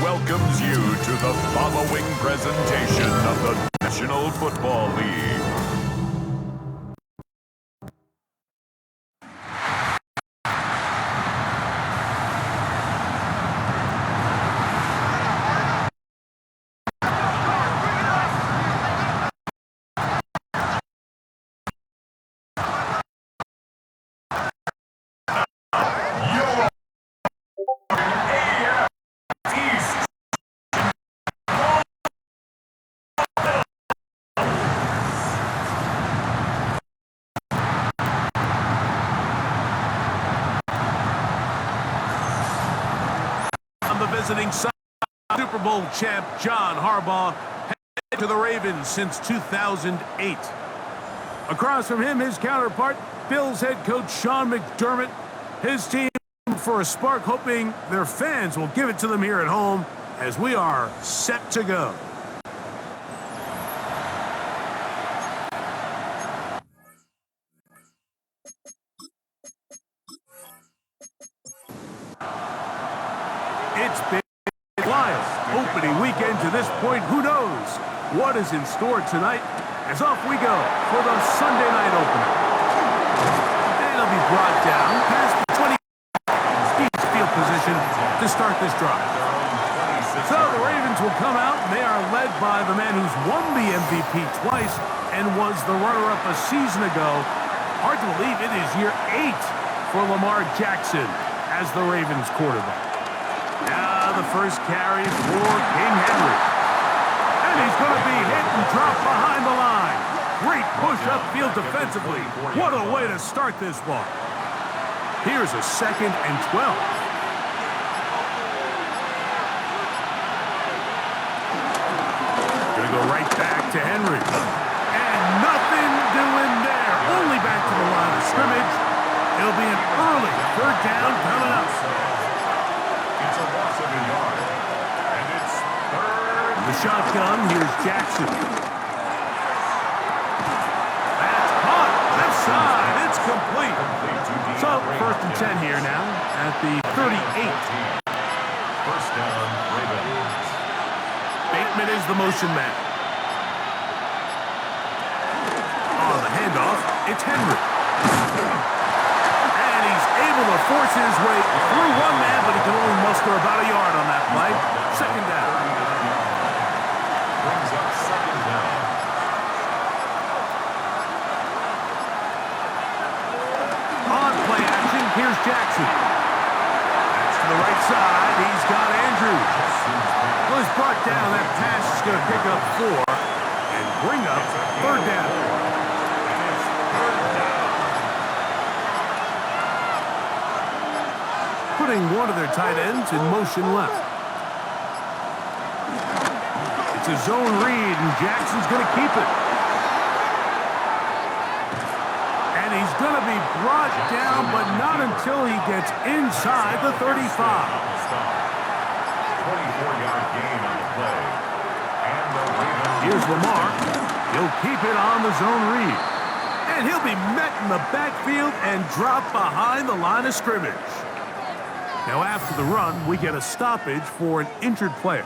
welcomes you to the following presentation of the National Football League. Visiting Super Bowl champ John Harbaugh headed to the Ravens since 2008. Across from him, his counterpart, Bills head coach Sean McDermott. His team for a spark, hoping their fans will give it to them here at home as we are set to go. It's been wild opening weekend to this point. Who knows what is in store tonight? As off we go for the Sunday night opener. And it'll be brought down past the 20 field position to start this drive. So the Ravens will come out, and they are led by the man who's won the MVP twice and was the runner-up a season ago. Hard to believe it is year 8 for Lamar Jackson as the Ravens quarterback. Now the first carry for King Henry. And he's going to be hit and dropped behind the line. Great push upfield defensively. What a way to start this one. Here's a 2nd and 12. Going to go right back to Henry. And nothing doing there. Only back to the line of scrimmage. It'll be an early 3rd down coming up. It's a loss of a yard, and it's 3rd. The shotgun, here's Jackson. That's caught, left side, it's complete. So, 1st and 10 here now at the 38. 1st down, Ravens. Bateman is the motion man. On the handoff, it's Henry. Able to force his way through one man, but he can only muster about a yard on that play. 2nd down. Brings up 2nd down. On play action, here's Jackson. That's to the right side. He's got Andrews. Well, he's brought down. That pass is going to pick up 4 and bring up 3rd down. Putting one of their tight ends in motion left. It's a zone read, and Jackson's going to keep it. And he's going to be brought down, but not until he gets inside the 35. 24-yard gain on the play. And the Ravens. Here's Lamar. He'll keep it on the zone read. And he'll be met in the backfield and dropped behind the line of scrimmage. Now, after the run, we get a stoppage for an injured player.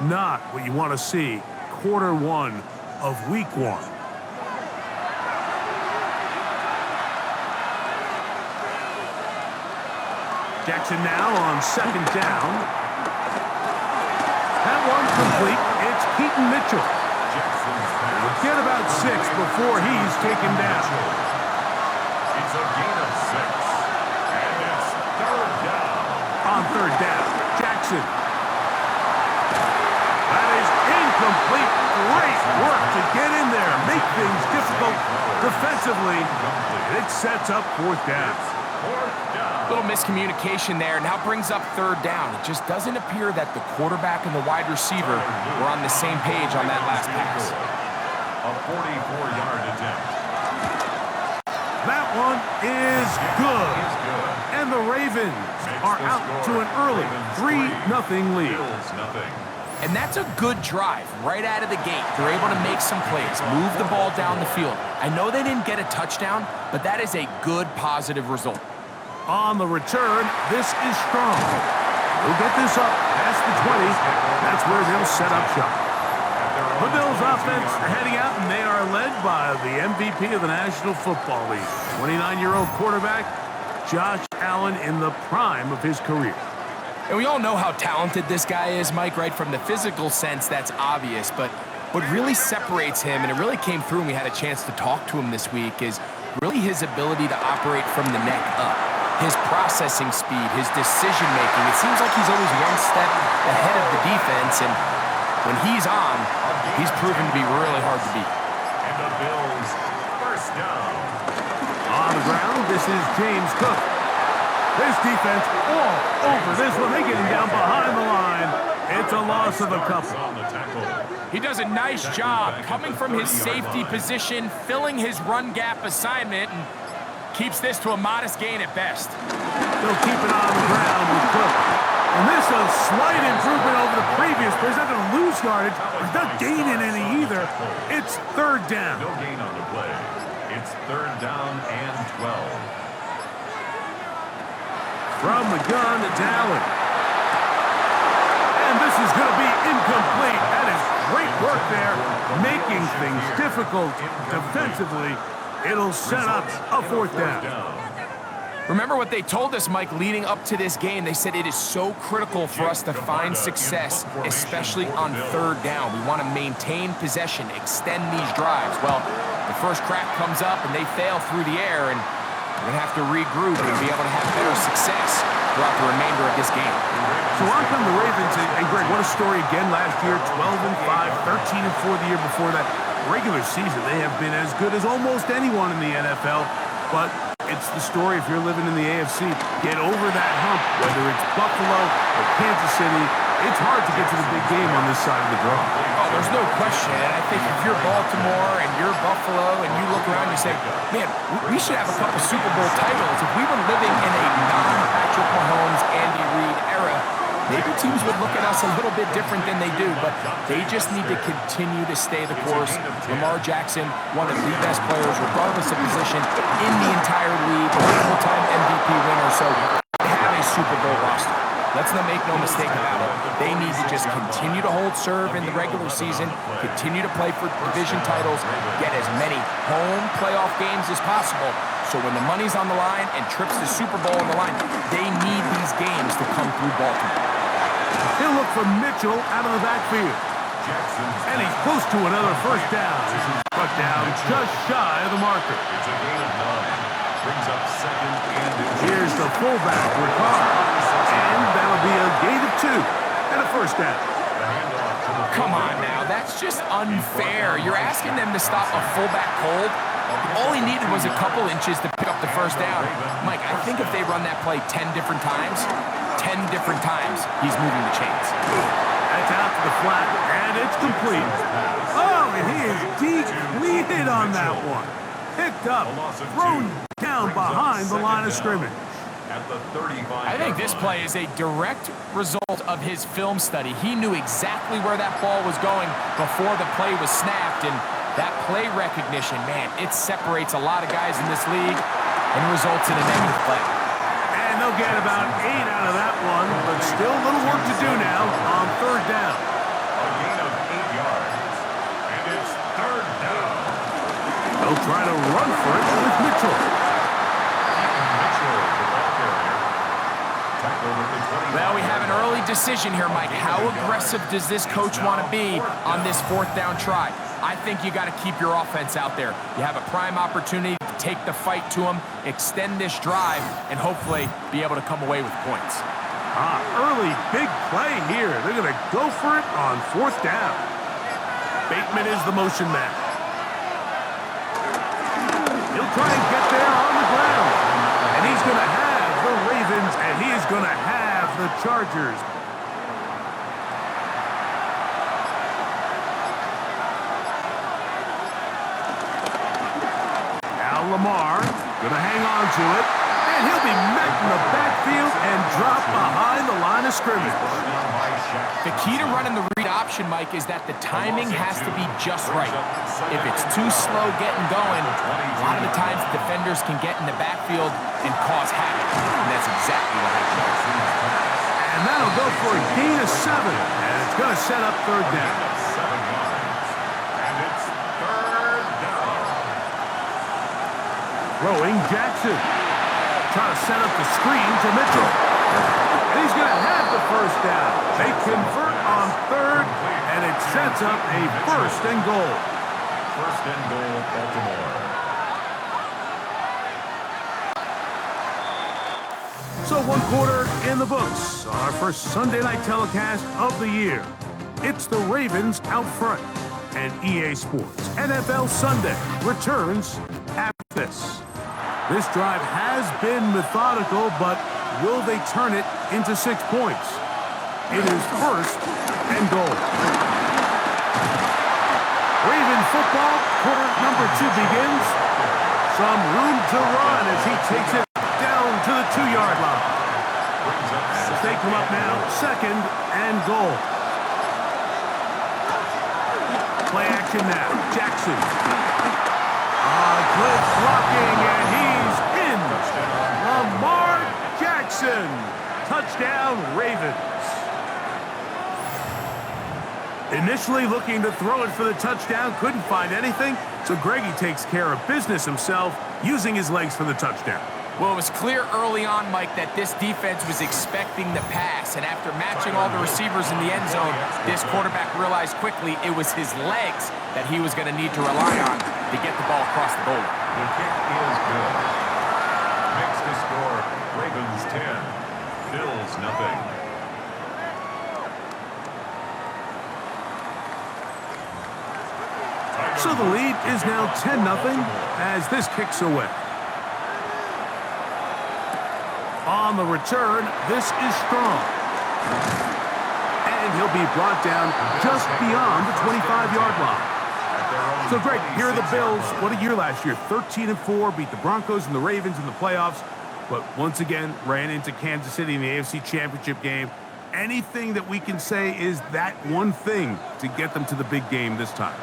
Not what you want to see quarter 1 of week 1. Jackson now on 2nd down. That one complete. It's Keaton Mitchell. He'll get about 6 before he's taken down. It's a gain of 6. And it's 3rd down. On 3rd down, Jackson. That is incomplete. Great work to get in there, make things difficult defensively. And it sets up 4th down. Little miscommunication there. Now brings up 3rd down. It just doesn't appear that the quarterback and the wide receiver were on the same page on that last pass. A 44-yard attempt. That one is good. And the Ravens are out to an early 3-0 lead. And that's a good drive right out of the gate. They're able to make some plays, move the ball down the field. I know they didn't get a touchdown, but that is a good, positive result. On the return, this is strong. He'll get this up past the 20. That's where they'll set up shop. The Bills offense heading out, and they are led by the MVP of the National Football League, 29-year-old quarterback Josh Allen in the prime of his career. And we all know how talented this guy is, Mike, right? From the physical sense, that's obvious. But what really separates him, and it really came through when we had a chance to talk to him this week, is really his ability to operate from the neck up. His processing speed, his decision-making. It seems like he's always one step ahead of the defense, and when he's on, he's proven to be really hard to beat. And the Bills, first down. On the ground, this is James Cook. This defense all over this one. They get him down behind the line. It's a loss of a couple. He does a nice job coming from his safety position, filling his run gap assignment, and keeps this to a modest gain at best. They'll keep it on the ground with Cook. And this is a slight improvement over the previous play. He's not going to lose yardage. He's not gaining any either. It's third down. No gain on the play. It's third down and 12. From the gun, it's Allen. And this is going to be incomplete. That is great work there, making things difficult defensively. It'll set up a fourth down. Remember what they told us, Mike, leading up to this game. They said it is so critical for us to find success, especially on third down. We want to maintain possession, extend these drives. Well, the first crack comes up and they fail through the air, and we're going to have to regroup and be able to have better success throughout the remainder of this game. So on come the Ravens, and Greg, what a story again last year, 12-5, 13-4 the year before that. Regular season, they have been as good as almost anyone in the NFL, but it's the story if you're living in the AFC. Get over that hump, whether it's Buffalo or Kansas City. It's hard to get to the big game on this side of the draw. Oh, there's no question. And I think if you're Baltimore and you're Buffalo and you look around and you say, man, we should have a couple Super Bowl titles. If we were living in a non-Patrick Mahomes, Andy Reid era, maybe teams would look at us a little bit different than they do, but they just need to continue to stay the course. Lamar Jackson, one of the best players, regardless of position, in the entire league, multiple-time MVP winner, so they have a Super Bowl roster. Let's not make no mistake about it. They need to just continue to hold serve in the regular season, continue to play for division titles, get as many home playoff games as possible. So when the money's on the line and trips to Super Bowl on the line, they need these games to come through Baltimore. He'll look for Mitchell out of the backfield. And he's close to another first down. This is struck down just shy of the marker. It's a gain of 9. Brings up second and here's the fullback, Ricard. And that'll be a gain of 2 and a first down. Come on now, that's just unfair. You're asking them to stop a fullback cold. All he needed was a couple inches to pick up the first down. Mike, I think if they run that play 10 different times, he's moving the chains. That's out to the flat, and it's complete. Oh, and he is depleted on that one. Picked up, thrown down behind the line of scrimmage. I think this play is a direct result of his film study. He knew exactly where that ball was going before the play was snapped, and that play recognition, man, it separates a lot of guys in this league and results in a negative play. And they'll get about 8 out of that one, but still a little work to do now on third down. A gain of 8 yards. And it's third down. They'll try to run for it with Mitchell. Well, we have an early decision here, Mike. How aggressive does this coach want to be on this fourth down try? I think you got to keep your offense out there. You have a prime opportunity to take the fight to them, extend this drive, and hopefully be able to come away with points. Early big play here. They're going to go for it on fourth down. Bateman is the motion man. He'll try and get there on the ground. And he's going to have the Ravens, and he is going to have the Chargers. Now Lamar going to hang on to it, and he'll be met in the backfield and dropped behind the line of scrimmage. The key to running the read option, Mike, is that the timing has to be just right. If it's too slow getting going, a lot of the times defenders can get in the backfield and cause havoc, and that's exactly what happened. And that'll go for a gain of 7. And it's going to set up third down. 7 yards. And it's third down. Throwing Jackson. Trying to set up the screen to Mitchell. And he's going to have the first down. They convert on third, and it sets up a first and goal. First and goal, Baltimore. So 1 quarter in the books on our first Sunday night telecast of the year. It's the Ravens out front, and EA Sports NFL Sunday returns after this. This drive has been methodical, but will they turn it into 6 points? It is first and goal. Raven football, quarter number 2 begins. Some room to run as he takes it down to the 2-yard line. As they come up now, second and goal. Play action now. Jackson. Good blocking, and he's in. Lamar Jackson. Touchdown, Ravens. Initially looking to throw it for the touchdown, couldn't find anything, so Greggy takes care of business himself, using his legs for the touchdown. Well, it was clear early on, Mike, that this defense was expecting the pass, and after matching all the receivers in the end zone, this quarterback realized quickly it was his legs that he was going to need to rely on to get the ball across the goal. The kick is good. Makes the score Ravens 10, Bills nothing. So the lead is now 10-0 as this kicks away. On the return, this is strong. And he'll be brought down just beyond the 25-yard line. So, Greg, here are the Bills. What a year last year. 13-4, beat the Broncos and the Ravens in the playoffs. But once again, ran into Kansas City in the AFC Championship game. Anything that we can say is that one thing to get them to the big game this time?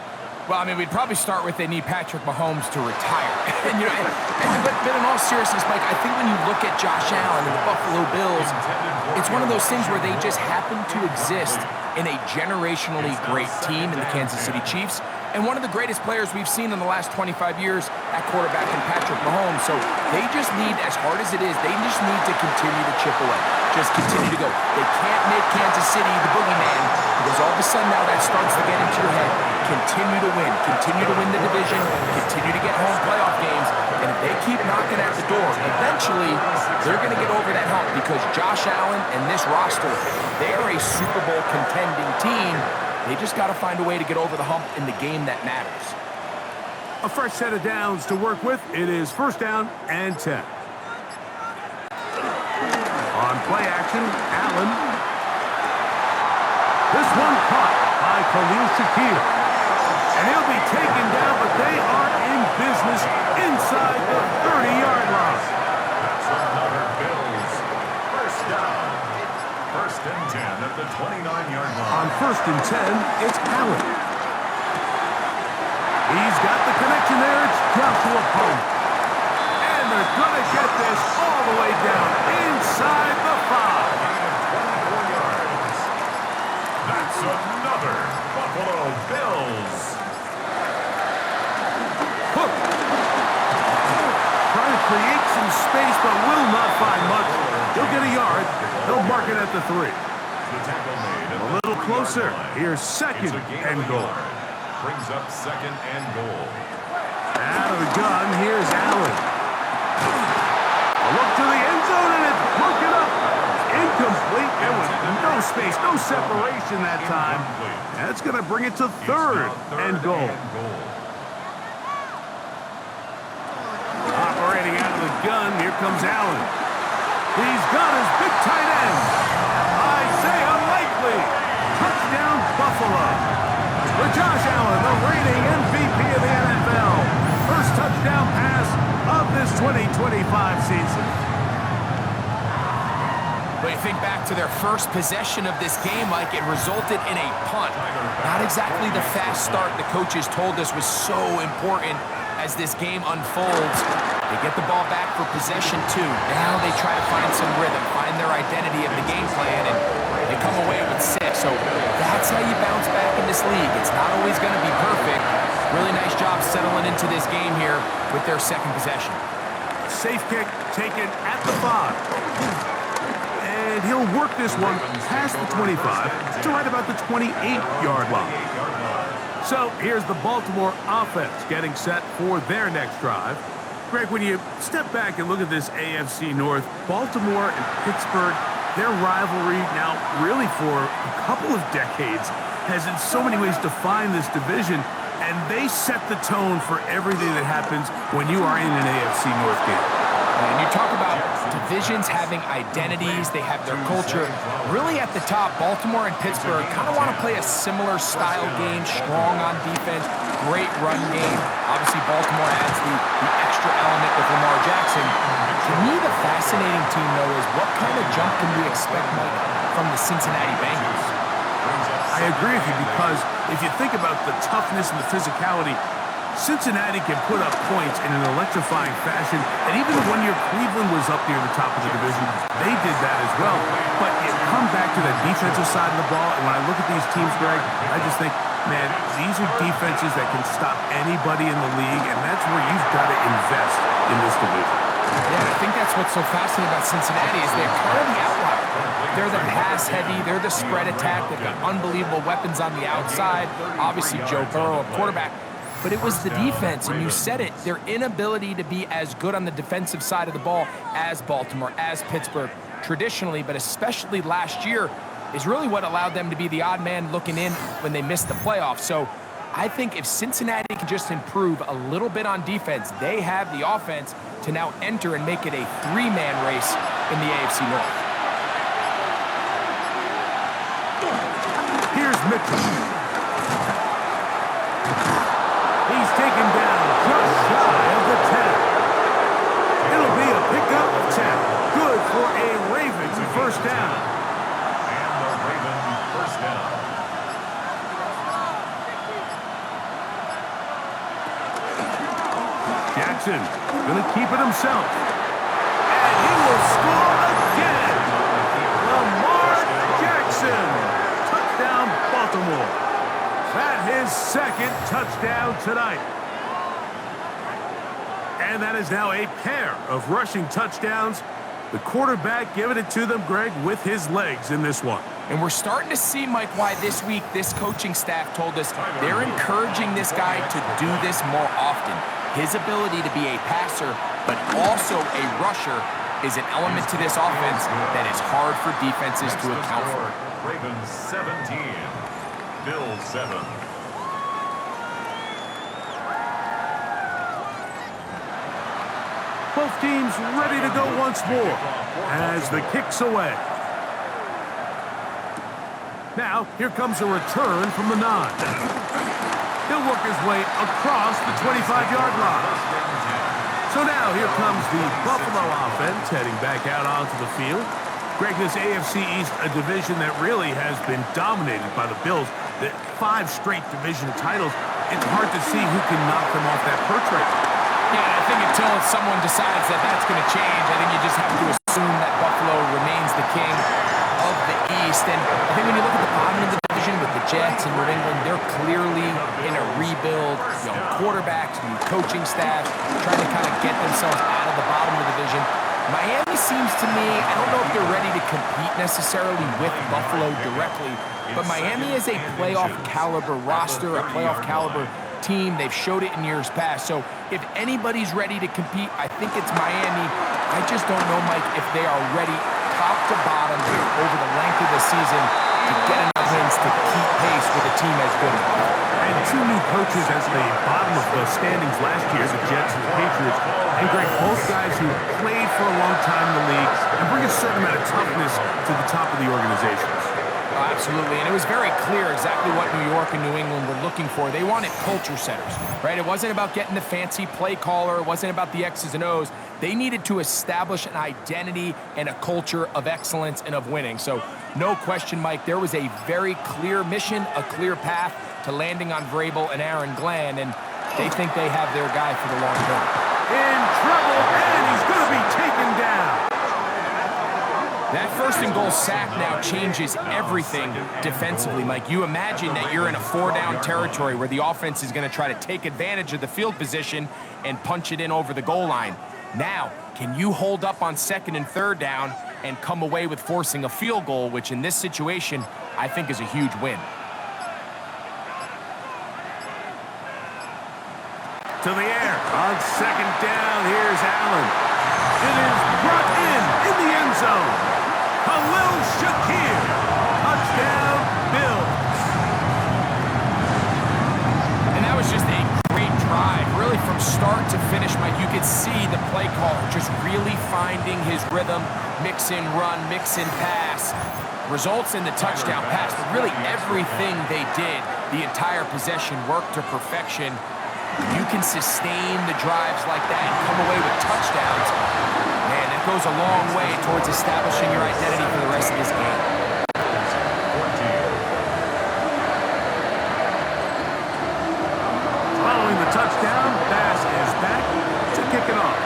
Well, I mean, we'd probably start with they need Patrick Mahomes to retire. But in all seriousness, Mike, I think when you look at Josh Allen and the Buffalo Bills, it's one of those things where they just happen to exist in a generationally great team in the Kansas City Chiefs, and one of the greatest players we've seen in the last 25 years at quarterback in Patrick Mahomes. So they just need, as hard as it is, they just need to continue to chip away. Just continue to go. They can't make Kansas City the boogeyman, because all of a sudden now that starts to get into your head. Continue to win. Continue to win the division. Continue to get home playoff games. And if they keep knocking at the door, eventually they're going to get over that hump, because Josh Allen and this roster, they're a Super Bowl contending team. They just got to find a way to get over the hump in the game that matters. A fresh set of downs to work with. It is first down and 10. On play action, Allen. This one caught by Khalil Shakir. And he'll be taken down, but they are in business inside the 30-yard line. That's another Bills. First down. First and 10 at the 29-yard line. On first and 10, it's Allen. He's got the connection there. It's Joshua Palmer. And they're going to get this all the way down inside the 5. 24 yards. That's another Buffalo Bills. Hook. Trying to create some space, but will not find much. He'll get a yard. They'll mark it at the 3. The tackle made at A little closer. Here's It's second a gain and of a goal. yard. Brings up second and goal. Out of the gun, here's Allen. A look to the end zone, and it's broken up. Incomplete. There was no space, no separation that time. That's going to bring it to third and goal. Operating out of the gun, here comes Allen. He's got his big tight end. Isaiah Likely. Touchdown, Buffalo. For Josh Allen, the reigning MVP of the NFL. First touchdown pass of this 2025 season. But you think back to their first possession of this game, Mike, it resulted in a punt. Not exactly the fast start the coaches told us was so important as this game unfolds. They get the ball back for possession 2. Now they try to find some rhythm, find their identity of the game plan, and they come away with 6. So that's how you bounce back in this league. It's not always going to be perfect. Really nice job settling into this game here with their second possession. Safe kick taken at the 5. And he'll work this one past the 25 to right about the 28-yard line. So here's the Baltimore offense getting set for their next drive. Greg, when you step back and look at this AFC North, Baltimore and Pittsburgh, their rivalry now really for a couple of decades has in so many ways defined this division, and they set the tone for everything that happens when you are in an AFC North game. And you talk about divisions having identities, they have their culture. Really at the top, Baltimore and Pittsburgh kind of want to play a similar style game, strong on defense, great run game. Obviously, Baltimore adds the extra element with Lamar Jackson. To me, the fascinating team, though, is what kind of jump can we expect, Mike, from the Cincinnati Bengals? I agree with you, because if you think about the toughness and the physicality, Cincinnati can put up points in an electrifying fashion, and even the 1 year Cleveland was up near the top of the division, they did that as well. But you come back to the defensive side of the ball, and when I look at these teams, Greg, I just think, man, these are defenses that can stop anybody in the league, and that's where you've got to invest in this division. Yeah, I think that's what's so fascinating about Cincinnati is they're kind of the outlier. They're the pass-heavy, they're the spread attack, they've got unbelievable weapons on the outside, obviously Joe Burrow, a quarterback. But it was the defense, and you said it, their inability to be as good on the defensive side of the ball as Baltimore, as Pittsburgh, traditionally, but especially last year, is really what allowed them to be the odd man looking in when they missed the playoffs. So I think if Cincinnati can just improve a little bit on defense, they have the offense to now enter and make it a 3-man race in the AFC North. Here's Mitchell. He's taken down just shy of the 10. It'll be a pickup of 10. Good for a Ravens first down. And the Ravens first down. Jackson gonna keep it himself. And he will score again. Lamar Jackson. Touchdown, Baltimore. That his second touchdown tonight. And that is now a pair of rushing touchdowns. The quarterback giving it to them, Greg, with his legs in this one. And we're starting to see, Mike, why this week this coaching staff told us they're encouraging this guy to do this more often. His ability to be a passer, but also a rusher, is an element to this offense that is hard for defenses to account for. Ravens 17, Bills 7. Both teams ready to go once more as the kick's away. Now, here comes a return from the 9. He'll work his way across the 25-yard line. So now here comes the Buffalo offense heading back out onto the field. Greg, this AFC East, a division that really has been dominated by the Bills. The 5 straight division titles, it's hard to see who can knock them off that perch right now. Yeah, I think until someone decides that that's going to change, I think you just have to assume that Buffalo remains the king of the East. And I think when you look at the bottom of the division with the Jets and New England, they're clearly in a rebuild. Young quarterbacks, new coaching staff, trying to kind of get themselves out of the bottom of the division. Miami seems to me, I don't know if they're ready to compete necessarily with Buffalo directly, but Miami is a playoff caliber roster, a playoff caliber team. They've showed it in years past. So if anybody's ready to compete, I think it's Miami. I just don't know, Mike, if they are ready top to bottom over the length of the season to get enough wins to keep pace with a team as good as Buffalo. And 2 new coaches at the bottom of the standings last year, the Jets and the Patriots. And Greg, both guys who played for a long time in the league and bring a certain amount of toughness to the top of the organizations. Oh, absolutely, and it was very clear exactly what New York and New England were looking for. They wanted culture setters, right? It wasn't about getting the fancy play caller. It wasn't about the X's and O's. They needed to establish an identity and a culture of excellence and of winning. So no question, Mike, there was a very clear mission, a clear path to landing on Vrabel and Aaron Glenn, and they think they have their guy for the long term. in trouble, and he's going to be taken down. That first and goal sack now changes everything defensively, Mike. You imagine that you're in a 4-down territory where the offense is going to try to take advantage of the field position and punch it in over the goal line. Now, can you hold up on 2nd and 3rd down and come away with forcing a field goal, which in this situation, I think is a huge win. To the air. On 2nd down, here's Allen. It is brought in the end zone. Khalil Shakir. Touchdown, Bills. And that was just a great drive. Really from start to finish, Mike, you could see the play caller just really finding his rhythm, mix in run, mix in pass. Results in the touchdown pass, but really everything they did, the entire possession worked to perfection. You can sustain the drives like that and come away with touchdowns. Man, that goes a long way towards establishing your identity for the rest of this game. Following the touchdown, Bass is back to kick it off.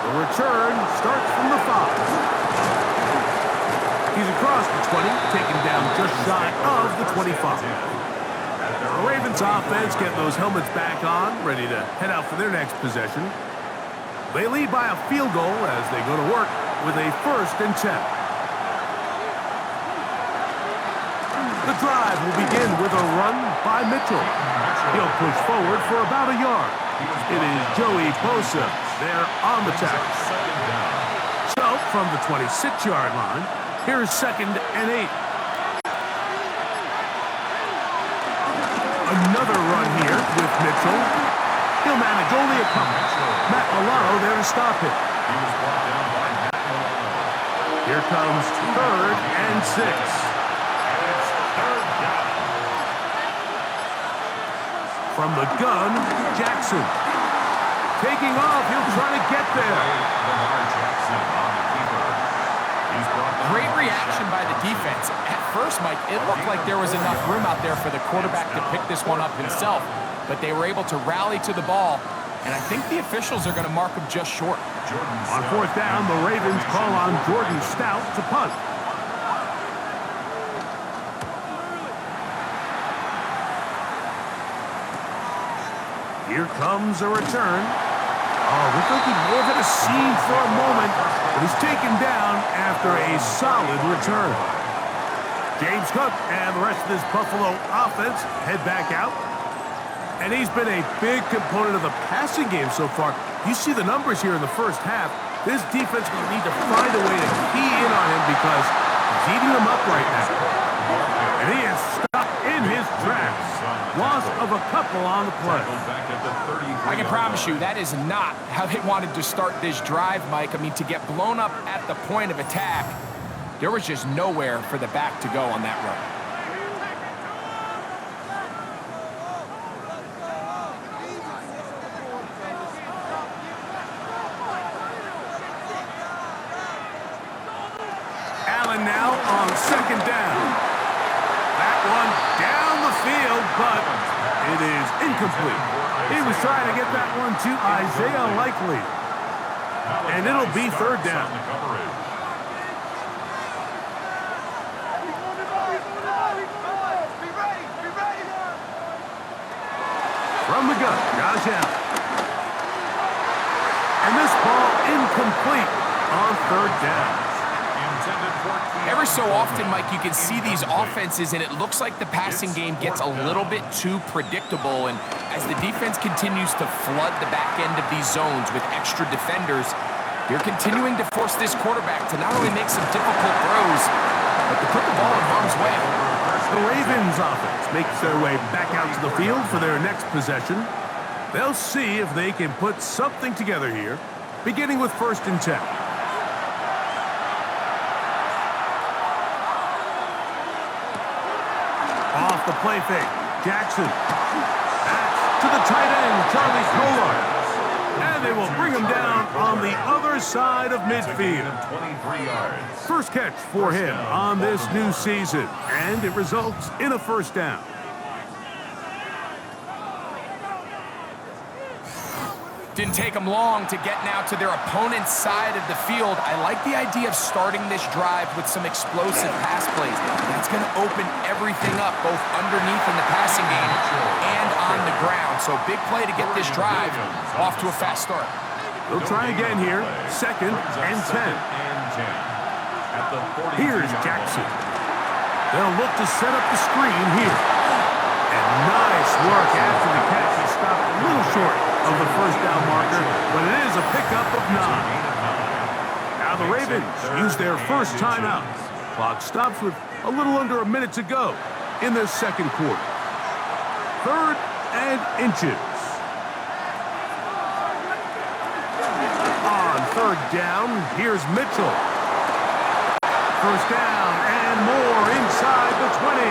The return starts from the 5. He's across the 20, taken down just shy of the 25. The Ravens offense getting those helmets back on, ready to head out for their next possession. They lead by a field goal as they go to work with a 1st and 10. The drive will begin with a run by Mitchell. He'll push forward for about a yard. It is Joey Bosa there on the tackle. So from the 26-yard line, here's 2nd and 8. Another run here with Mitchell. He'll manage only a couple. Matt Milano there to stop him. Here comes 3rd and 6. From the gun, Jackson. Taking off, he'll try to get there. Great reaction by the defense. At first, Mike, it looked like there was enough room out there for the quarterback to pick this one up himself, but they were able to rally to the ball, and I think the officials are going to mark him just short. On 4th down, the Ravens call on Jordan Stout to punt. Here comes a return. Oh, looked like he more than a scene for a moment, but he's taken down after a solid return. James Cook and the rest of this Buffalo offense head back out. And he's been a big component of the passing game so far. You see the numbers here in the first half. This defense will need to find a way to key in on him because he's eating them up right now. And he is stopped in his tracks. Loss of a couple on the play. I can promise you that is not how they wanted to start this drive, Mike. I mean, to get blown up at the point of attack, there was just nowhere for the back to go on that run. Allen now on 2nd down. That one down the field, but it is incomplete. He was trying to get that one to Isaiah Likely. And it'll be 3rd down. From the gun, Josh Allen. And this ball incomplete on 3rd down. Every so often, Mike, you can see these offenses, and it looks like the passing game gets a little bit too predictable. And as the defense continues to flood the back end of these zones with extra defenders, they're continuing to force this quarterback to not only make some difficult throws, but to put the ball in harm's way. The Ravens offense makes their way back out to the field for their next possession. They'll see if they can put something together here, beginning with 1st and 10. Off the play fake, Jackson. That's to the tight end, Charlie Pollard. And they will bring him down on the other side of midfield. 23 yards. First catch for him on this new season, and it results in a 1st down. Didn't take them long to get now to their opponent's side of the field. I like the idea of starting this drive with some explosive pass plays. That's going to open everything up, both underneath in the passing game and on the ground. So big play to get this drive off to a fast start. They'll try again here. 2nd and 10. Here's Jackson. They'll look to set up the screen here. And nice work after the catch. He stopped a little short of the first down marker, but it is a pickup of 9. Now the Ravens use their first timeout. Clock stops with a little under a minute to go in the second quarter. 3rd and inches. On 3rd down, here's Mitchell. First down and more inside the 20.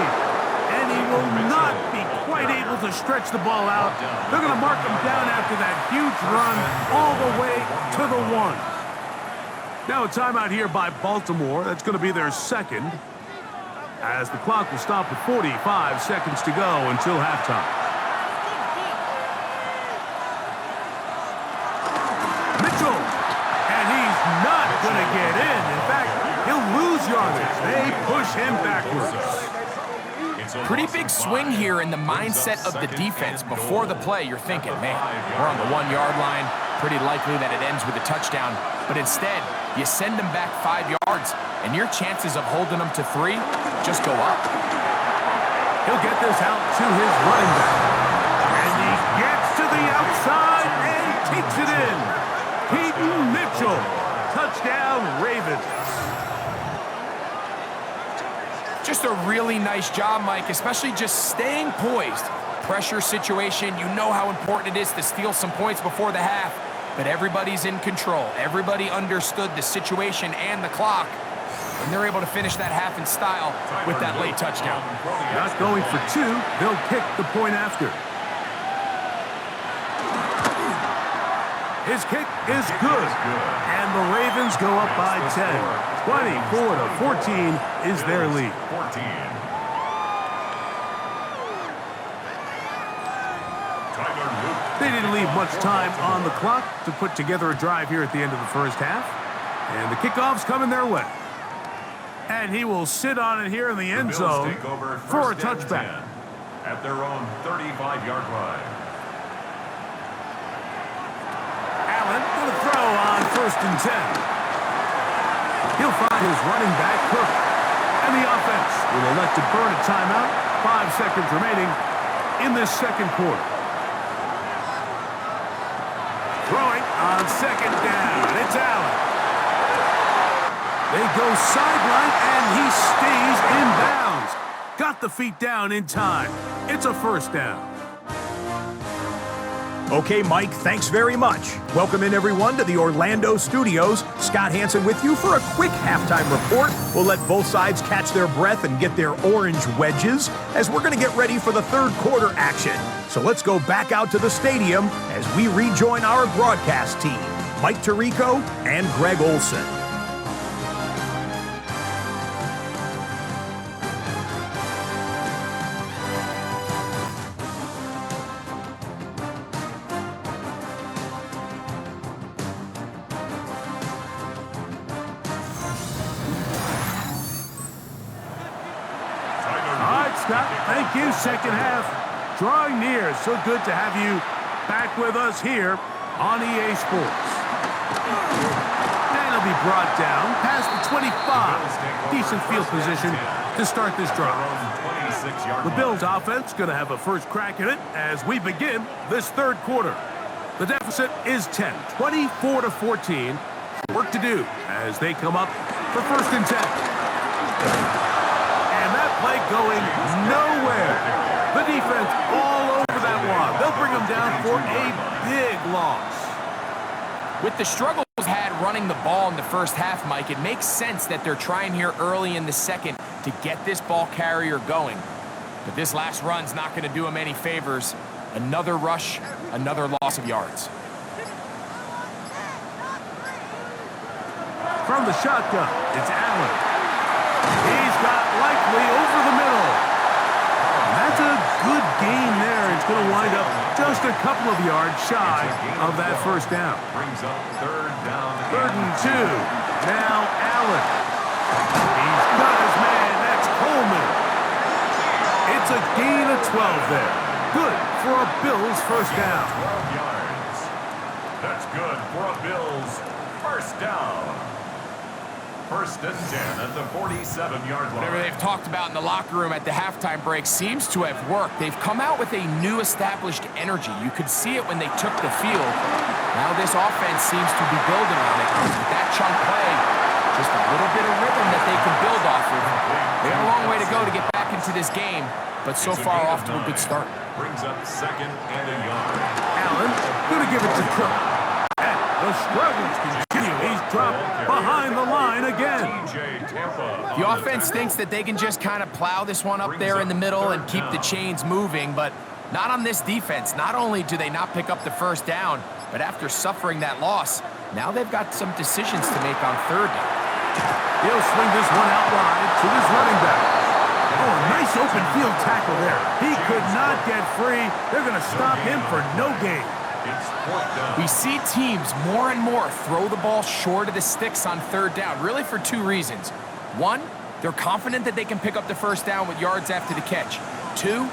And he will not be quite able to stretch the ball out. They're going to mark him down after that huge run all the way to the 1. Now a timeout here by Baltimore. That's going to be their 2nd, as the clock will stop with 45 seconds to go until halftime. Mitchell, and he's not going to get in. In fact, he'll lose yardage. They push him backwards. Pretty big swing here in the mindset of the defense. Before the play, you're thinking, man, we're on the 1-yard line. Pretty likely that it ends with a touchdown. But instead, you send them back 5 yards, and your chances of holding them to 3 just go up. He'll get this out to his running back. And he gets to the outside and takes it in. Keaton Mitchell. Touchdown, Ravens. Just a really nice job, Mike, especially just staying poised. Pressure situation, you know how important it is to steal some points before the half, but everybody's in control. Everybody understood the situation and the clock, and they're able to finish that half in style with that late touchdown. Not going for 2, they'll kick the point after. His kick is good, and the Ravens go up by 10. 24-14 is their lead. They didn't leave much time on the clock to put together a drive here at the end of the first half. And the kickoff's coming their way. And he will sit on it here in the end zone for a touchback. At their own 35-yard line. Allen going to throw on 1st and 10. He'll find his running back, Cook. And the offense will elect to burn a timeout. 5 seconds remaining in this second quarter. Throwing on 2nd down. It's Allen. They go sideline, and he stays in bounds. Got the feet down in time. It's a 1st down. Okay, Mike, thanks very much. Welcome in, everyone, to the Orlando studios. Scott Hansen with you for a quick halftime report. We'll let both sides catch their breath and get their orange wedges as we're going to get ready for the 3rd quarter action. So let's go back out to the stadium as we rejoin our broadcast team, Mike Tirico and Greg Olson. Thank you, second half. Drawing near. So good to have you back with us here on EA Sports. And he'll be brought down past the 25. Decent field position to start this drive. The Bills offense going to have a first crack at it as we begin this 3rd quarter. The deficit is 10, 24-14. Work to do as they come up for 1st and 10. Play going nowhere. The defense all over that one. They'll bring them down for a big loss. With the struggles had running the ball in the first half, Mike, it makes sense that they're trying here early in the second to get this ball carrier going. But this last run's not going to do him any favors. Another rush, another loss of yards. From the shotgun, it's Allen. He's got Likely over the middle. And that's a good gain there. It's going to wind up Just a couple of yards shy of that first down. Brings up third down. Third and 2. Now Allen. He's got his man. That's Coleman. It's a gain of 12 there. Good for a Bills first down. 12 yards. That's good for a Bills first down. First and 10 at the 47-yard line. Whatever they've talked about in the locker room at the halftime break seems to have worked. They've come out with a new established energy. You could see it when they took the field. Now this offense seems to be building on it. With that chunk play, just a little bit of rhythm that they can build off of. They have a long way to go to get back into this game, but so far off to a good start. Brings up second and a yard. Allen going to give it to Cook. And the struggles continue. He's dropped behind the line again. The offense thinks that they can just kind of plow this one up there in the middle and keep the chains moving, but not on this defense. Not only do they not pick up the first down, but after suffering that loss, now they've got some decisions to make on third down. He'll swing this one out wide to his running back. Oh, a nice open field tackle there. He could not get free. They're going to stop him for no gain. We see teams more and more throw the ball short of the sticks on third down, really for two reasons. One, they're confident that they can pick up the first down with yards after the catch. Two,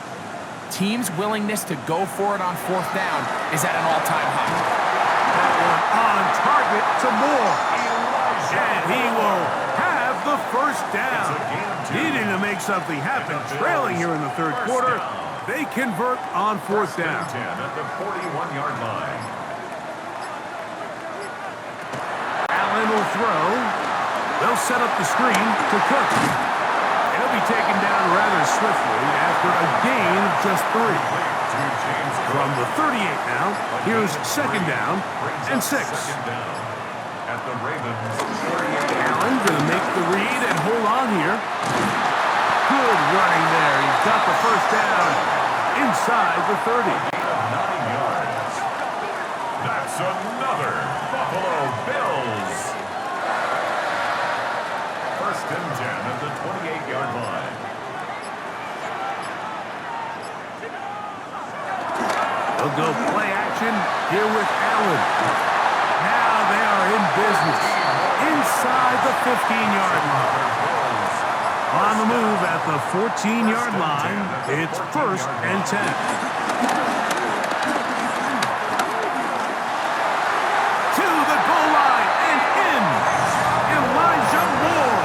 teams' willingness to go for it on fourth down is at an all-time high. That one on target to Moore. And he will have the first down. Needing to make something happen, trailing here in the third quarter. They convert on fourth down. 10 at the 41-yard line. Allen will throw. They'll set up the screen to Cook. He'll be taken down rather swiftly after a gain of just 3. From the 38 now, here's second down and 6. At the Ravens, Allen going to make the read and hold on here. Good running there. He's got the first down inside the 30. 9 yards. That's another Buffalo Bills. First and 10 at the 28-yard line. They'll go play action here with Allen. Now they are in business inside the 15-yard line. On the move at the 14-yard line, it's first and 10. To the goal line and in. Elijah Moore.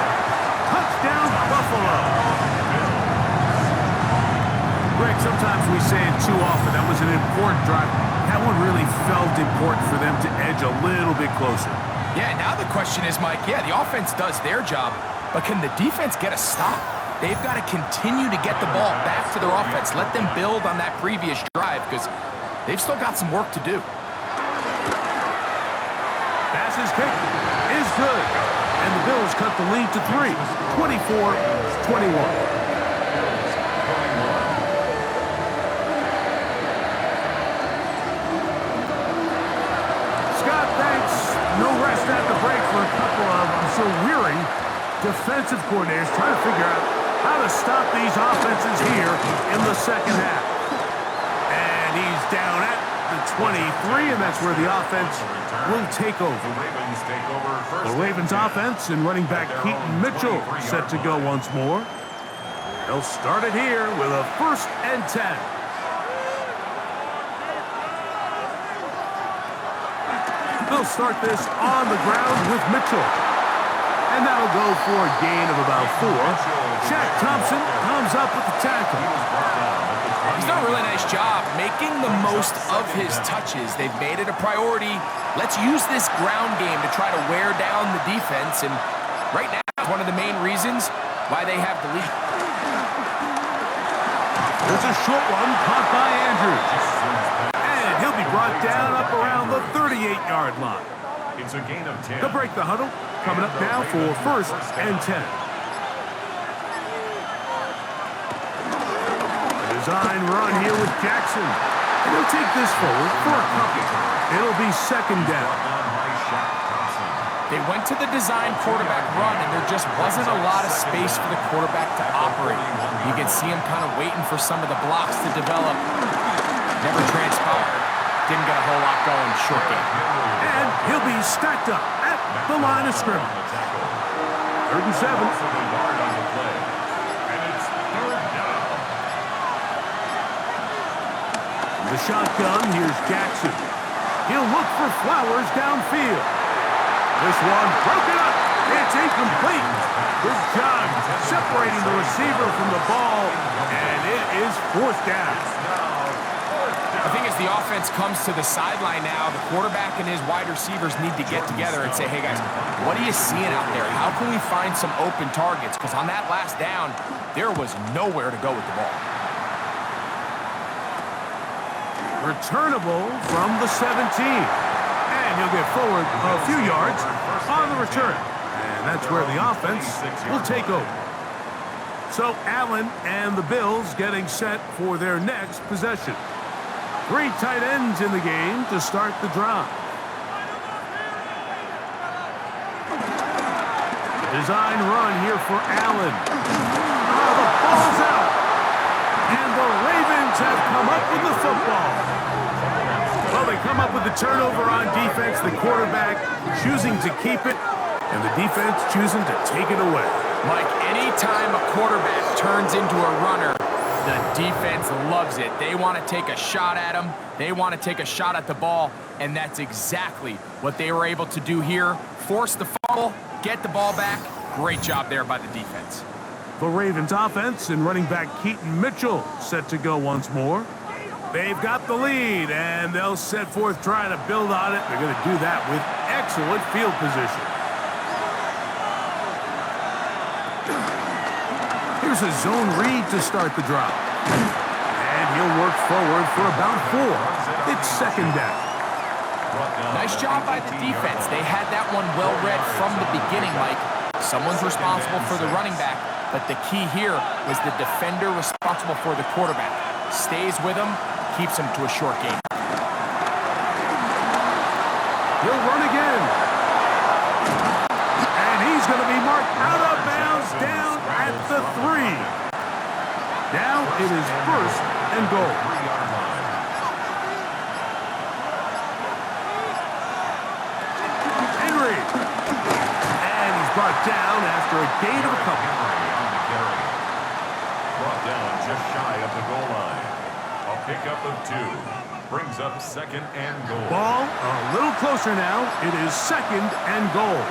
Touchdown, Buffalo. Greg, sometimes we say it too often. That was an important drive. That one really felt important for them to edge a little bit closer. Yeah, now the question is, Mike, the offense does their job, but can the defense get a stop? They've got to continue to get the ball back to their offense. Let them build on that previous drive because they've still got some work to do. Pass is kick is good. And the Bills cut the lead to 3, 24-21. No rest at the break for a couple of, I'm sure, weary defensive coordinators trying to figure out how to stop these offenses here in the second half. And he's down at the 23, and that's where the offense will take over. The Ravens offense and running back Keaton Mitchell set to go once more. They'll start it here with a first and 10. They'll start this on the ground with Mitchell. And that'll go for a gain of about 4. Shaq Thompson comes up with the tackle. He's done a really nice job making the most of his touches. They've made it a priority. Let's use this ground game to try to wear down the defense. And right now, it's one of the main reasons why they have the lead. There's a short one caught by Andrews. And he'll be brought down up around the 38-yard line. It's a gain of 10. They'll break the huddle. Coming up now for first and 10. A design run here with Jackson. And he'll take this forward for a couple. It'll be second down. They went to the design quarterback run, and there just wasn't a lot of space for the quarterback to operate. You can see him kind of waiting for some of the blocks to develop. Never transpired. didn't get a whole lot going short game. And he'll be stacked up at the line of scrimmage. 3rd and 7. The shotgun, here's Jackson. He'll look for Flowers downfield. This one broken up. It's incomplete. Good job separating the receiver from the ball, and it is 4th down. I think as the offense comes to the sideline now, the quarterback and his wide receivers need to get together and say, hey, guys, what are you seeing out there? How can we find some open targets? Because on that last down, there was nowhere to go with the ball. Returnable from the 17. And he'll get forward a few yards on the return. And that's where the offense will take over. So Allen and the Bills getting set for their next possession. 3 tight ends in the game to start the drive. Design run here for Allen. The ball's out. And the Ravens have come up with the football. Well, they come up with the turnover on defense. The quarterback choosing to keep it, and the defense choosing to take it away. Mike, anytime a quarterback turns into a runner, the defense loves it. They want to take a shot at him. They want to take a shot at the ball, and that's exactly what they were able to do here. Force the fumble, get the ball back. Great job there by the defense. The Ravens offense and running back Keaton Mitchell set to go once more. They've got the lead, and they'll set forth trying to build on it. They're going to do that with excellent field position. Here's a zone read to start the drive. And he'll work forward for about 4. It's 2nd down. Nice job by the defense. They had that one well read from the beginning, Mike. Someone's responsible for the running back, but the key here was the defender responsible for the quarterback. Stays with him, keeps him to a short game. He'll run again. And he's going to be marked out of bounds down at the 3. Now it is 1st and goal. Henry. And he's brought down after a gain of a couple. Brought down just shy of the goal line. A pickup of 2. Brings up 2nd and goal. Ball a little closer now. It is 2nd and goal.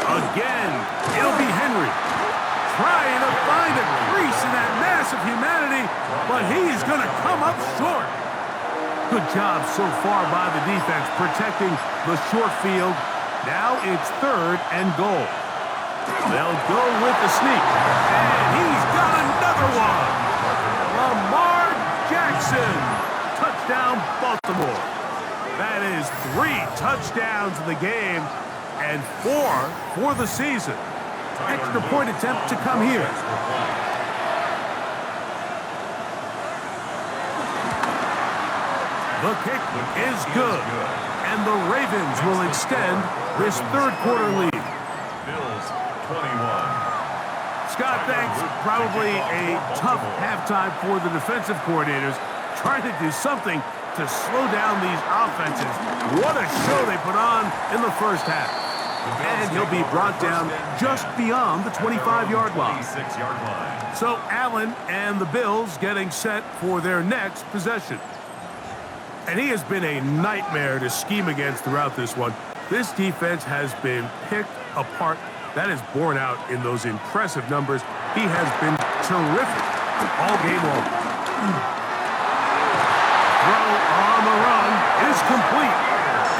Again, it'll be Henry. Trying to find a crease in that mass of humanity, but he's going to come up short. Good job so far by the defense protecting the short field. Now it's 3rd and goal. They'll go with the sneak. And he's got another one. Lamar Jackson. Touchdown, Baltimore. That is 3 touchdowns in the game and 4 for the season. Extra point attempt to come here. The kick is good. And the Ravens will extend this 3rd quarter lead. Bills 21. Scott, thanks. Probably a tough halftime for the defensive coordinators, trying to do something to slow down these offenses. What a show they put on in the first half. And he'll be brought down just beyond the 25-yard line. So Allen and the Bills getting set for their next possession. And he has been a nightmare to scheme against throughout this one. This defense has been picked apart. That is borne out in those impressive numbers. He has been terrific all game long. Throw on the run is complete.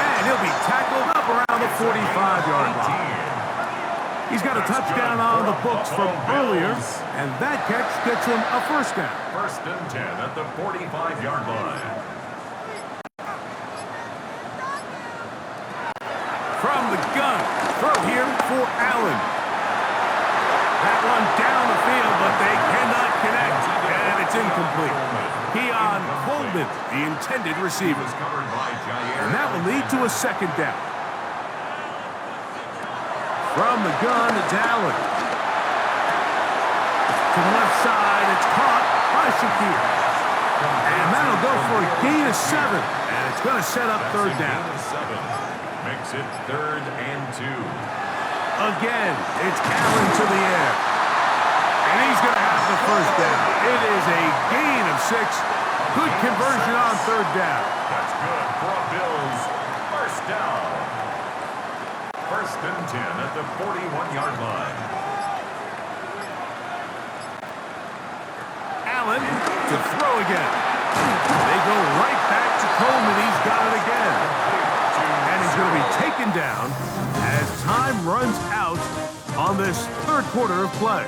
And he'll be tackled up around the 45-yard line. He's got a touchdown on the books from earlier, and that catch gets him a 1st down. 1st and 10 at the 45-yard line. From the gun, throw here for Allen. That one down the field, but they cannot connect, and it's incomplete. Keon Coleman, the intended receiver. And that will lead to a 2nd down. From the gun, it's Allen. To the left side, it's caught by Shakir. And that'll go for a gain of 7. And it's going to set up third down. Makes it 3rd and 2. Again, it's Allen to the air. And he's going to have the first down. It is a gain of 6. Good conversion on third down. That's good for a Bills first down. 1st and 10 at the 41-yard line. Allen to throw again. They go right back to Coleman. He's got it again. And he's going to be taken down as time runs out on this third quarter of play.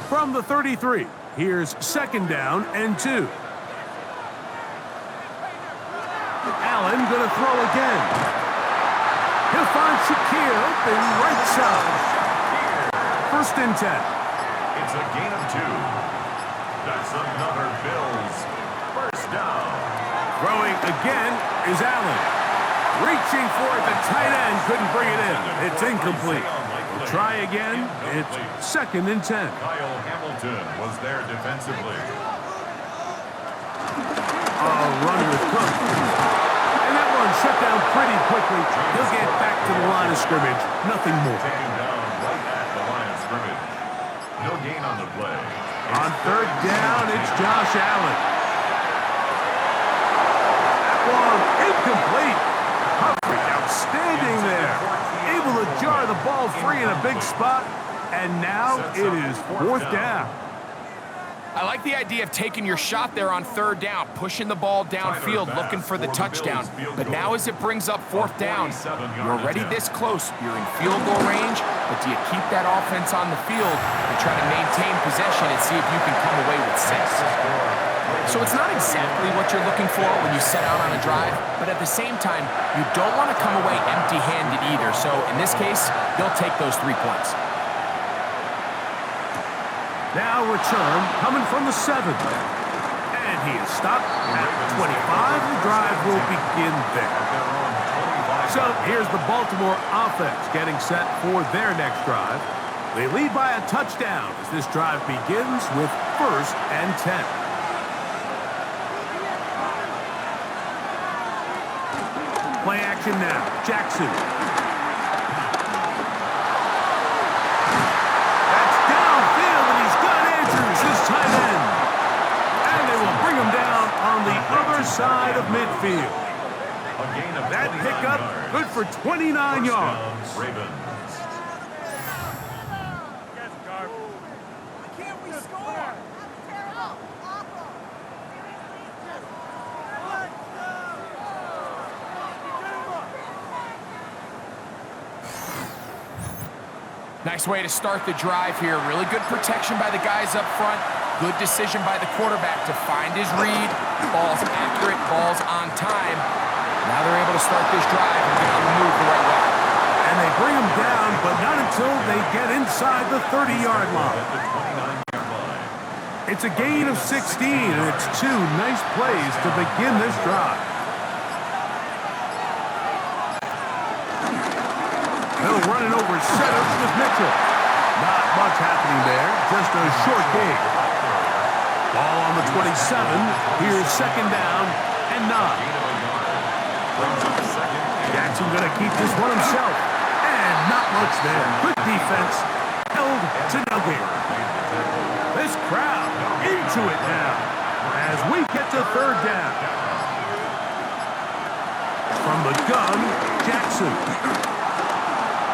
From the 33, here's 2nd down and 2. Allen going to throw again. He'll find Shakir open right side. 1st and 10. It's a gain of 2. That's another Bills first down. Throwing again is Allen. Reaching for it, the tight end couldn't bring it in. It's incomplete. We'll try again. It's 2nd and 10. Kyle Hamilton was there defensively. Run with Cook. And that one shut down pretty quickly. He'll get back to the line of scrimmage. Nothing more. Taken down right at the line of scrimmage. No gain on the play. On third down, it's Josh Allen. That one incomplete. Humphrey outstanding there. Able to jar the ball free in a big spot. And now it is 4th down. I like the idea of taking your shot there on third down, pushing the ball downfield, looking for the touchdown. But now as it brings up 4th down, you're already this close. You're in field goal range, but do you keep that offense on the field and try to maintain possession and see if you can come away with 6? So it's not exactly what you're looking for when you set out on a drive, but at the same time, you don't want to come away empty-handed either. So in this case, they'll take those 3 points. Now return coming from the 7. And he is stopped at the 25. The drive will begin there. So here's the Baltimore offense getting set for their next drive. They lead by a touchdown as this drive begins with 1st and 10. Play action now. Jackson. That's downfield, and he's got Andrews, his tight end. And they will bring him down on the other side of midfield. That pickup good for 29 yards. Ravens. Nice way to start the drive here. Really good protection by the guys up front. Good decision by the quarterback to find his read. Ball's accurate, ball's on time. Now they're able to start this drive and get on the move the right way. And they bring him down, but not until they get inside the 30-yard line. It's a gain of 16, and it's 2 nice plays to begin this drive. They'll run it over center with Mitchell. Not much happening there, just a short gain. Ball on the 27. Here's 2nd down and 9. Jackson going to keep this one himself. And not much there. Good defense. Held to no gain. This crowd into it now as we get to 3rd down. From the gun, Jackson.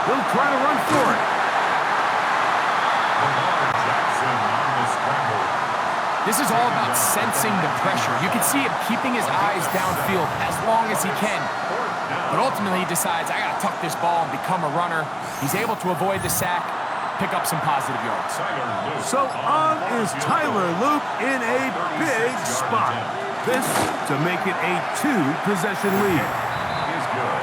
He'll try to run for it. This is all about sensing the pressure. You can see him keeping his eyes downfield as long as he can. But ultimately he decides, I got to tuck this ball and become a runner. He's able to avoid the sack, pick up some positive yards. So on is Tyler Luke in a big spot. This to make it a 2-possession lead.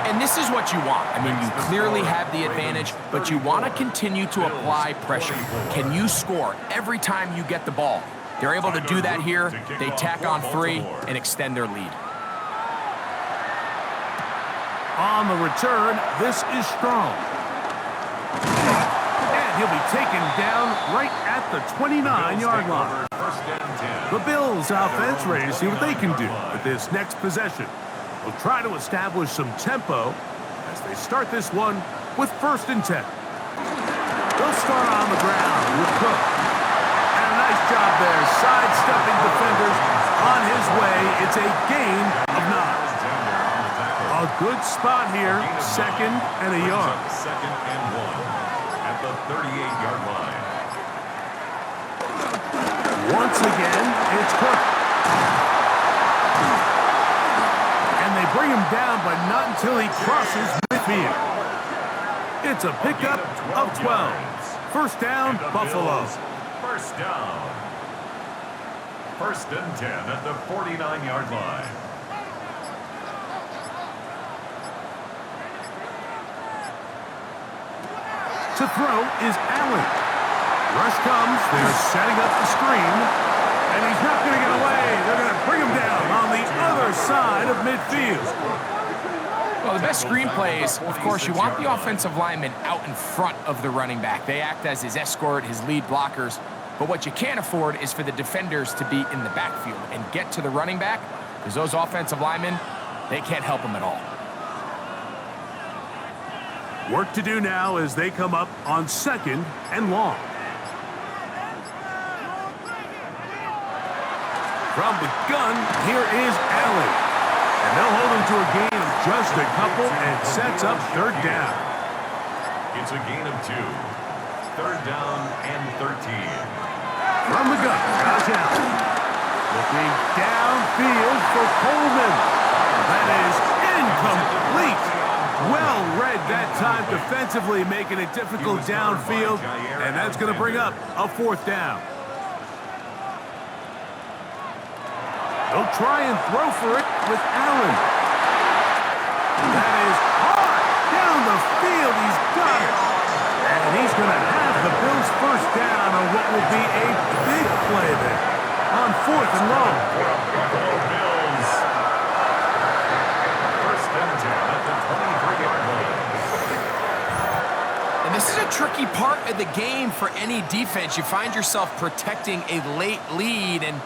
And this is what you want. I mean, you clearly have the advantage, but you want to continue to apply pressure. Can you score every time you get the ball? They're able to do that here. They tack on 3 and extend their lead. On the return, this is Strong. And he'll be taken down right at the 29-yard line. The Bills offense ready to see what they can do with this next possession. They'll try to establish some tempo as they start this one with 1st and 10. They'll start on the ground with Cook. And a nice job there, sidestepping defenders on his way. It's a gain of 9. A good spot here, 2nd and a yard. 2nd and 1 at the 38-yard line. Once again, it's Cook. And they bring him down, but not until he crosses midfield. It's a pickup of 12. 1st down, Buffalo. 1st down. 1st and 10 at the 49-yard line. To throw is Allen. Rush comes, they're setting up the screen, and he's not going to get away. They're going to bring him down on the other side of midfield. Well, the best screen plays, of course, you want the offensive lineman out in front of the running back. They act as his escort, his lead blockers. But what you can't afford is for the defenders to be in the backfield and get to the running back, because those offensive linemen, they can't help him at all. Work to do now as they come up on 2nd and long. From the gun, here is Allen. And they'll hold him to a gain of just a couple and sets up 3rd down. It's a gain of 2. 3rd down and 13. From the gun, Josh Allen. Looking downfield for Coleman. That is incomplete. Well read that time defensively, making it difficult downfield, and that's going to bring up a 4th down. They'll try and throw for it with Allen. That is hard down the field. He's got it. And he's going to have the Bills' 1st down on what will be a big play there on 4th and long. Bills. 1st and 10 at the 23-yard line. And this is a tricky part of the game for any defense. You find yourself protecting a late lead, and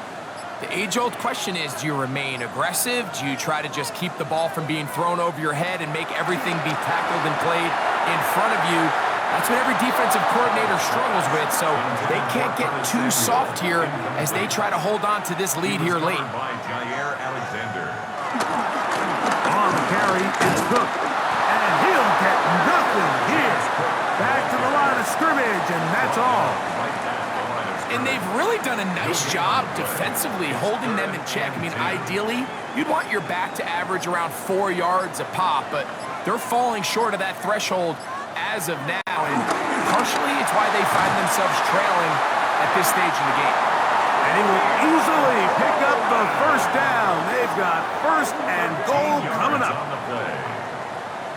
the age-old question is, do you remain aggressive? Do you try to just keep the ball from being thrown over your head and make everything be tackled and played in front of you? That's what every defensive coordinator struggles with, so they can't get too soft here as they try to hold on to this lead here late. By Jair Alexander. On the carry, it's Cook. And he'll get nothing here. Back to the line of scrimmage, and that's all. And they've really done a nice job defensively holding them in check. I mean, ideally, you'd want your back to average around 4 yards a pop, but they're falling short of that threshold as of now, and partially it's why they find themselves trailing at this stage in the game. And he will easily pick up the 1st down. They've got 1st and goal coming up. On the play.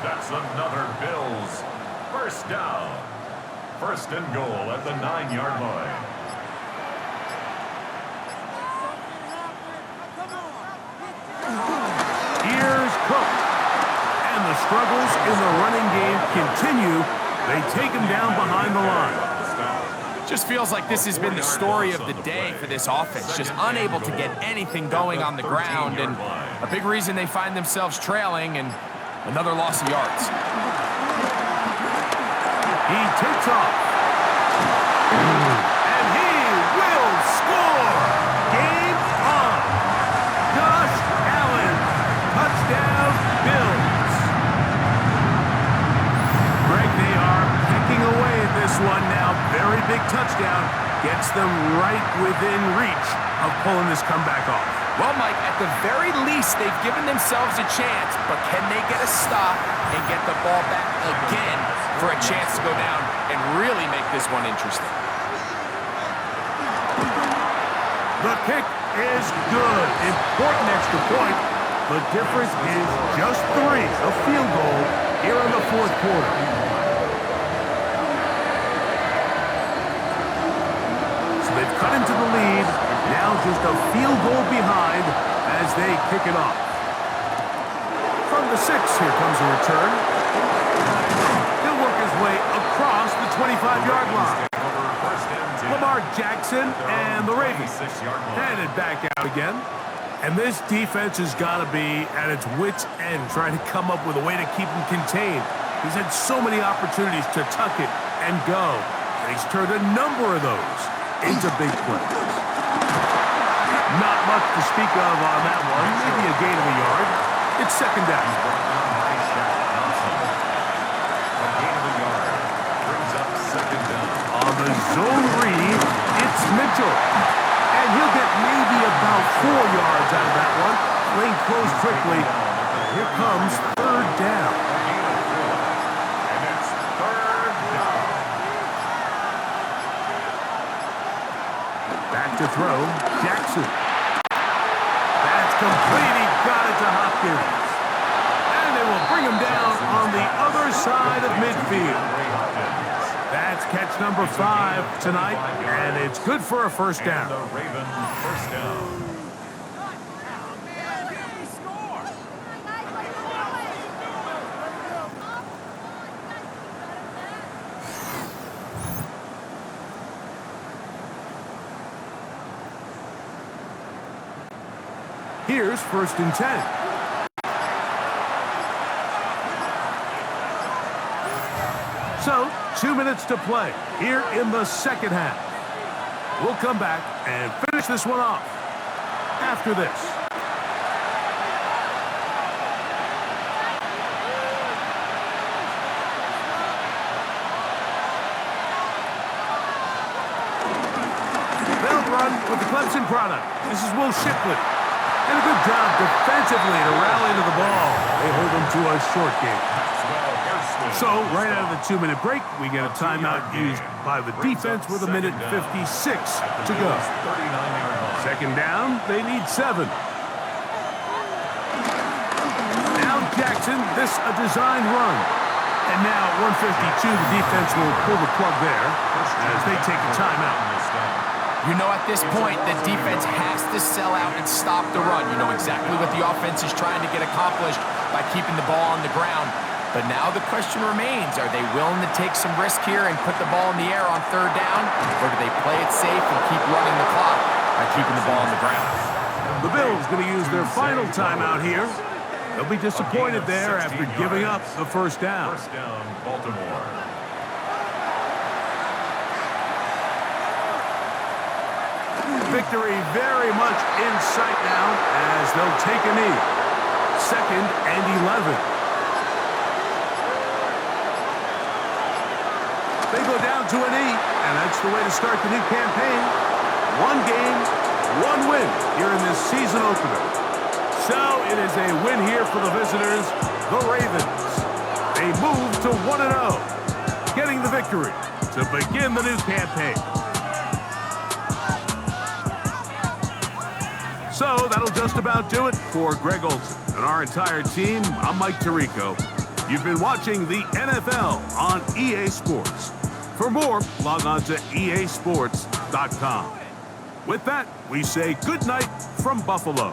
That's another Bills 1st down. 1st and goal at the 9-yard line. Here's Cook. And the struggles in the running game continue. They take him down behind the line. Just feels like this has been the story of the day for this offense. Just unable to get anything going on the ground, and a big reason they find themselves trailing and another loss of yards. He takes off. And he will score. Game on. Josh Allen. Touchdown, Bills. Greg, they are picking away at this one now. Very big touchdown. Gets them right within reach of pulling this comeback off. Well, Mike, at the very least, they've given themselves a chance, but can they get a stop and get the ball back again for a chance to go down and really make this one interesting? The kick is good. Important extra point. The difference is just 3, a field goal here in the fourth quarter. So they've cut into the lead. Now just a field goal behind as they kick it off. From the 6, here comes a return. He'll work his way across the 25-yard line. Lamar Jackson and the Ravens headed back out again. And this defense has got to be at its wits' end trying to come up with a way to keep him contained. He's had so many opportunities to tuck it and go. And he's turned a number of those into big plays. Not much to speak of on that one. Maybe a gain of a yard. It's second down. On the zone read, it's Mitchell. And he'll get maybe about 4 yards out of that one. Lane closed quickly. Here comes third down. And it's third down. Back to throw, Jackson. That's complete. He got it to Hopkins. And they will bring him down on the other side of midfield. That's catch number 5 tonight, and it's good for a first down. And the Ravens first down. Here's first and 10. So, 2 minutes to play here in the second half. We'll come back and finish this one off after this. They'll run with the Clemson product. This is Will Shipley. And a good job defensively to rally to the ball. They hold them to a short game. So, right out of the 2-minute break, we get a timeout used by the defense with 1:56 to go. Second down, they need 7. Now Jackson, this a designed run. And now at 1:52, the defense will pull the plug there as they take a timeout. You know, at this point, the defense has to sell out and stop the run. You know exactly what the offense is trying to get accomplished by keeping the ball on the ground. But now the question remains, are they willing to take some risk here and put the ball in the air on third down? Or do they play it safe and keep running the clock by keeping the ball on the ground? The Bills going to use their final timeout here. They'll be disappointed there after giving up the first down. First down, Baltimore. Victory very much in sight now as they'll take a knee. Second and 11. They go down to a knee, and that's the way to start the new campaign. 1 game, 1 win here in this season opener. So it is a win here for the visitors, the Ravens. They move to 1-0, getting the victory to begin the new campaign. So that'll just about do it for Greg Olson and our entire team. I'm Mike Tirico. You've been watching the NFL on EA Sports. For more, log on to easports.com. With that, we say good night from Buffalo.